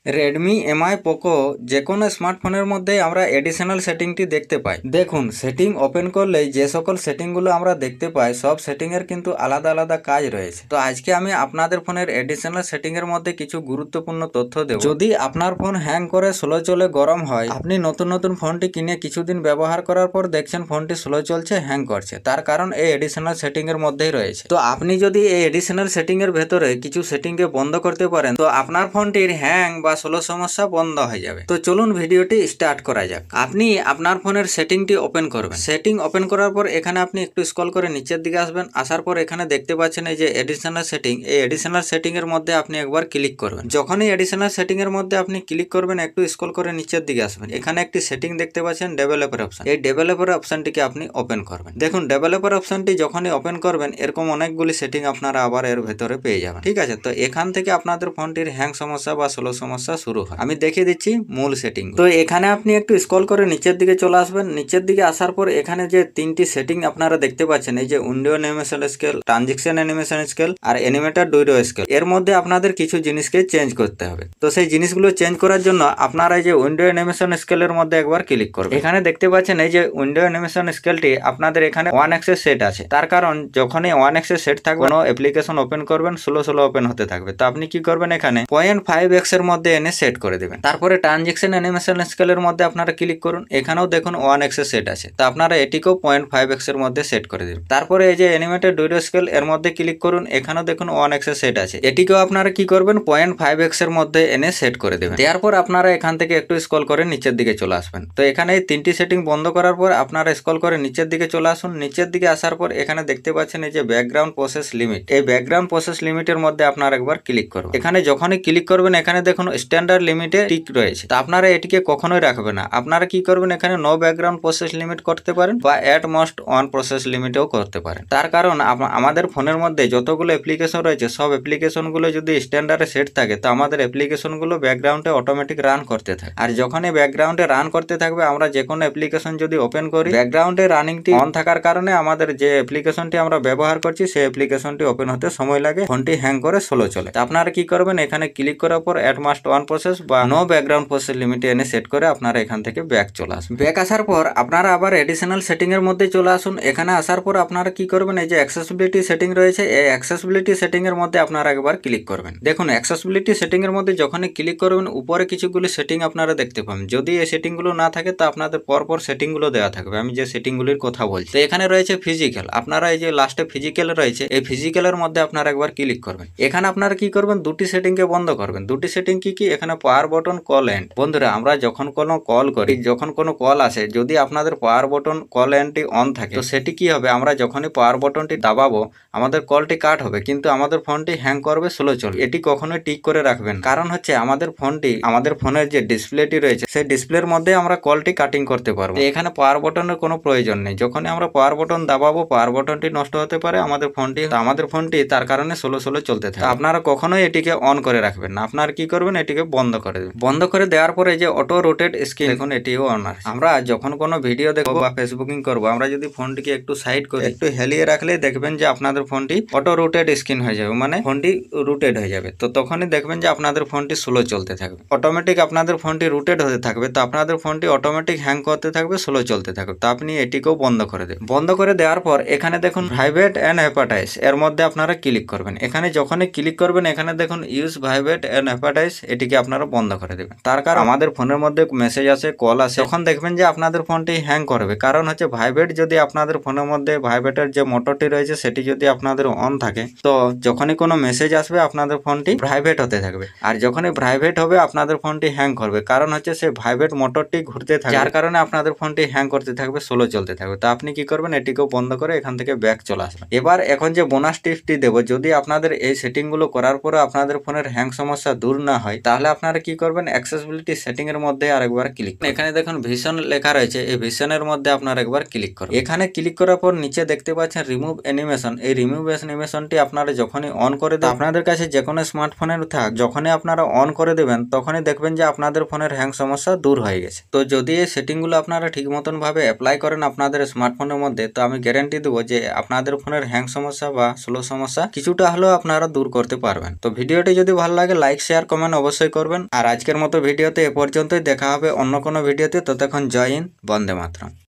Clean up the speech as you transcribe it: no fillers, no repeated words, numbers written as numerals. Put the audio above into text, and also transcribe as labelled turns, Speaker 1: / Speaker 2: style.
Speaker 1: Redmi MI Poco যে কোনো স্মার্টফোনের মধ্যেই আমরা এডিশনাল সেটিংটি দেখতে পাই। দেখুন, সেটিং ওপেন করলেই যে সকল সেটিংগুলো আমরা দেখতে পাই সব সেটিংয়ের কিন্তু আলাদা আলাদা কাজ রয়েছে। তো আজকে আমি আপনাদের ফোনের এডিশনাল সেটিংয়ের মধ্যে কিছু গুরুত্বপূর্ণ তথ্য দেব। যদি আপনার ফোন হ্যাং করে, স্লো চলে, গরম হয়, আপনি নতুন ফোনটি কিনে কিছুদিন ব্যবহার করার পর দেখছেন ফোনটি স্লো চলছে, হ্যাং করছে, তার কারণ এই এডিশনাল সেটিংয়ের মধ্যেই রয়েছে। তো আপনি যদি এই এডিশনাল সেটিংয়ের ভেতরে কিছু সেটিংকে বন্ধ করতে পারেন তো আপনার ফোনটির হ্যাং বা স্লো সমস্যা বন্ধ হয়ে যাবে। তো চলুন ভিডিওটি স্টার্ট করা যাক। আপনি আপনার ফোনের সেটিংটি ওপেন করবেন। সেটিং ওপেন করার পর এখানে আপনি একটু স্ক্রল করে নিচের দিকে আসবেন। আসার পর এখানে দেখতে পাচ্ছেন এই যে এডিশনাল সেটিং, এই এডিশনাল সেটিং এর মধ্যে আপনি একবার ক্লিক করবেন। যখনই এডিশনাল সেটিং এর মধ্যে আপনি ক্লিক করবেন, একটু স্ক্রল করে নিচের দিকে আসবেন। এখানে একটি সেটিং দেখতে পাচ্ছেন ডেভেলপার অপশন। এই ডেভেলপার অপশনটিকে আপনি ওপেন করবেন। দেখুন, ডেভেলপার অপশনটি যখনই ওপেন করবেন এরকম অনেকগুলি সেটিং আপনারা আবার এর ভেতরে পেয়ে যাবেন। ঠিক আছে, তো এখান থেকে আপনাদের ফোনটির হ্যাং সমস্যা বা স্লো সমস্যা শুরু হয়। আমি দেখিয়ে দিচ্ছি মূল সেটিং। তো এখানে আপনি একটু স্ক্রল করে নিচের দিকে চলে আসবেন। নিচের দিকে আসার পর এখানে যে তিনটি সেটিং আপনারা দেখতে পাচ্ছেন, এই যে window animation scale, transition animation scale আর অ্যানিমেটর ডুইডো স্কেল, এর মধ্যে আপনাদের কিছু জিনিসকে চেঞ্জ করতে হবে। তো সেই জিনিসগুলো চেঞ্জ করার জন্য আপনারা এই যে উইন্ডো অ্যানিমেশন স্কেলের মধ্যে একবার ক্লিক করবেন। এখানে দেখতে পাচ্ছেন এই যে উইন্ডো অ্যানিমেশন স্কেলটি আপনাদের এখানে 1x সেট আছে। তার কারণ যখনই 1x সেট থাকবে কোনো অ্যাপ্লিকেশন ওপেন করবেন স্লো ওপেন হতে থাকবে। তো আপনি কি করবেন, এখানে 0.5x এর মধ্যে এনে সেট করে দেবেন। তারপরে ট্রানজিশন অ্যানিমেশন স্কেলের মধ্যে আপনারা ক্লিক করুন। এখানেও দেখুন 1x এর সেট আছে। তো আপনারা এটিকেও 0.5x এর মধ্যে সেট করে দিন। তারপরে এই যে অ্যানিমেটেড ডুইডো স্কেল, এর মধ্যে ক্লিক করুন। এখানেও দেখুন 1x এর সেট আছে। এটিকেও আপনারা কি করবেন, 0.5x এর মধ্যে এনে সেট করে দেবেন। দেওয়ার পর আপনারা এখান থেকে একটু স্ক্রল করে নিচের দিকে চলে আসবেন। তো এখানে এই তিনটি সেটিং বন্ধ করার পর আপনারা স্ক্রল করে নিচের দিকে চলে আসুন। নিচের দিকে আসার পর এখানে দেখতে পাচ্ছেন এই যে ব্যাকগ্রাউন্ড প্রসেস লিমিট, এই ব্যাকগ্রাউন্ড প্রসেস লিমিটের মধ্যে আপনারা একবার ক্লিক করবেন। এখানে যখনই ক্লিক করবেন এখানে দেখুন স্ট্যান্ডার্ড লিমিটে টিক রয়েছে। তো আপনারা এটিকে কখনোই রাখবেন না। আপনারা কি করবেন, এখানে নো ব্যাকগ্রাউন্ড প্রসেস লিমিট করতে পারেন বা অ্যাট মোস্ট 1 প্রসেস লিমিটেও করতে পারেন। তার কারণ আমাদের ফোনের মধ্যে যতগুলো অ্যাপ্লিকেশন রয়েছে সব অ্যাপ্লিকেশনগুলো যদি স্ট্যান্ডার্ডে সেট থাকে তো আমাদের অ্যাপ্লিকেশনগুলো ব্যাকগ্রাউন্ডে অটোমেটিক রান করতে থাকে। আর যখনই ব্যাকগ্রাউন্ডে রান করতে থাকবে, আমরা যে কোনো অ্যাপ্লিকেশন যদি ওপেন করি ব্যাকগ্রাউন্ডে রানিংটি অন থাকার কারণে আমাদের যে অ্যাপ্লিকেশনটি আমরা ব্যবহার করছি সেই অ্যাপ্লিকেশনটি ওপেন হতে সময় লাগে, ফোনটি হ্যাং করে স্লো চলে। আপনারা কি করবেন, এখানে ক্লিক করার পর অ্যাট মোস্ট 1 প্রসেস বা নো ব্যাকগ্রাউন্ড প্রসেস লিমিটে এনে সেট করে আপনারা এখান থেকে ব্যাক চলে আসুন। ব্যাক আসার পর আপনারা আবার এডিশনাল সেটিং এর মধ্যে চলে আসুন। এখানে আসার পর আপনারা কি করবেন, এই যে অ্যাক্সেসিবিলিটি সেটিং রয়েছে এই অ্যাক্সেসিবিলিটি সেটিং এর মধ্যে আপনারা একবার ক্লিক করবেন। দেখুন, অ্যাক্সেসিবিলিটি সেটিং এর মধ্যে যখনই ক্লিক করবেন উপরে কিছুগুলি সেটিং আপনারা দেখতে পাবেন। যদি এই সেটিংগুলো না থাকে তো আপনাদের পরপর সেটিংগুলো দেওয়া থাকবে। আমি যে সেটিংগুলির কথা বলছি, তো এখানে রয়েছে ফিজিক্যাল। আপনারা এই যে লাস্টে ফিজিক্যাল রয়েছে এই ফিজিক্যালের মধ্যে আপনারা একবার ক্লিক করবেন। এখানে আপনারা কি করবেন, দুটি সেটিংকে বন্ধ করবেন। দুটি সেটিং কি এখানে পাওয়ার বটন, কল এন্ড। বন্ধুরা, আমরা যখন কোনো কল করি, যখন কোনো কল আসে, যদি আপনাদের পাওয়ার বটন, কল এন্ডটি অন থাকে তো সেটি কি হবে, আমরা যখনই পাওয়ার বটনটি দাবাবো আমাদের কলটি কাট হবে কিন্তু আমাদের ফোনটি হ্যাং করবে, স্লো চলবে। এটি কখনোই টিক করে রাখবেন। কারণ হচ্ছে আমাদের ফোনটি, আমাদের ফোনের যে ডিসপ্লেটি রয়েছে সেই ডিসপ্লের মধ্যে আমরা কলটি কাটিং করতে পারবো। এখানে পাওয়ার বটনের কোনো প্রয়োজন নেই। যখনই আমরা পাওয়ার বটন দাবাবো পাওয়ার বটনটি নষ্ট হতে পারে আমাদের ফোনটি তার কারণে স্লো চলতে থাকে। আপনারা কখনোই এটিকে অন করে রাখবেন না। আপনারা কি করবেন, এটিকে বন্ধ করে দেবেন। বন্ধ করে দেওয়ার পরে যে অটো রোটেট স্ক্রিন, দেখুন এটিও অন আছে। আমরা যখন কোনো ভিডিও দেখবো বা ফেসবুকিং করবো, আমরা যদি ফোনটিকে একটু সাইড করে একটু হেলিয়ে রাখলে দেখবেন যে আপনাদের ফোনটি অটো রোটেট স্ক্রিন হয়ে যাবে, মানে ফোনটি রুটেড হয়ে যাবে। তো তখনই দেখবেন যে আপনাদের ফোনটি স্লো চলতে থাকবে, অটোমেটিক আপনাদের ফোনটি রুটেড হতে থাকবে। তো আপনাদের ফোনটি অটোমেটিক হ্যাং করতে থাকবে, স্লো চলতে থাকবে। তো আপনি এটিকেও বন্ধ করে দেবেন। বন্ধ করে দেওয়ার পর এখানে দেখুন ভাইব্রেট এন্ড হেপাটাইজ, এর মধ্যে আপনারা ক্লিক করবেন। এখানে যখনই ক্লিক করবেন এখানে দেখুন ইউজ ভাইব্রেট এন্ড হেপাটাইজ, এটিকে আপনারা বন্ধ করে দেবেন। তার কারণ আমাদের ফোনের মধ্যে মেসেজ আসে, কল আসে, তখন দেখবেন যে আপনাদের ফোনটি হ্যাং করবে। কারণ হচ্ছে ভাইব্রেট, যদি আপনাদের ফোনের মধ্যে ভাইব্রেটের যে মোটরটি রয়েছে সেটি যদি আপনাদের অন থাকে তো যখনই কোনো মেসেজ আসবে আপনাদের ফোনটি ভাইব্রেট হতে থাকবে। আর যখনই ভাইব্রেট হবে আপনাদের ফোনটি হ্যাং করবে। কারণ হচ্ছে সেই ভাইব্রেট মোটরটি ঘুরতে থাকবে, যার কারণে আপনাদের ফোনটি হ্যাং করতে থাকবে, স্লো চলতে থাকবে। তো আপনি কি করবেন, এটিকেও বন্ধ করে এখান থেকে ব্যাক চলে আসবেন। এবার এখন যে বোনাস টিপসটি দেবো, যদি আপনাদের এই সেটিংগুলো করার পরে আপনাদের ফোনের হ্যাং সমস্যা দূর না হয় তাহলে আপনারা কি করবেন, অ্যাক্সেসিবিলিটি সেটিং এর মধ্যে আরেকবার ক্লিক করুন। এখানে দেখুন ভিশন লেখা রয়েছে, এই ভিশনের মধ্যে আপনারা একবার ক্লিক করুন। এখানে ক্লিক করার পর নিচে দেখতে পাচ্ছেন রিমুভ অ্যানিমেশন। এই রিমুভ অ্যানিমেশনটি আপনারা যখনই অন করে দেবেন, আপনাদের কাছে যে কোনো স্মার্টফোনের থাক, যখনই আপনারা অন করে দেবেন তখনই দেখবেন যে আপনাদের ফোনের হ্যাং সমস্যা দূর হয়ে গেছে। তো যদি এই সেটিংগুলো আপনারা ঠিক মতন ভাবে অ্যাপ্লাই করেন আপনাদের স্মার্টফোনের মধ্যে, তো আমি গ্যারান্টি দেবো যে আপনাদের ফোনের হ্যাং সমস্যা বা স্লো সমস্যা কিছুটা হলেও আপনারা দূর করতে পারবেন। তো ভিডিওটি যদি ভালো লাগে লাইক, শেয়ার, কমেন্ট অবশ্যই অবশ্যই করবেন। আর আজকের মতো ভিডিওতে এ পর্যন্তই, দেখা হবে অন্য কোনো ভিডিওতে। ততক্ষণ জয় হিন্দ, বন্দে মাতরম।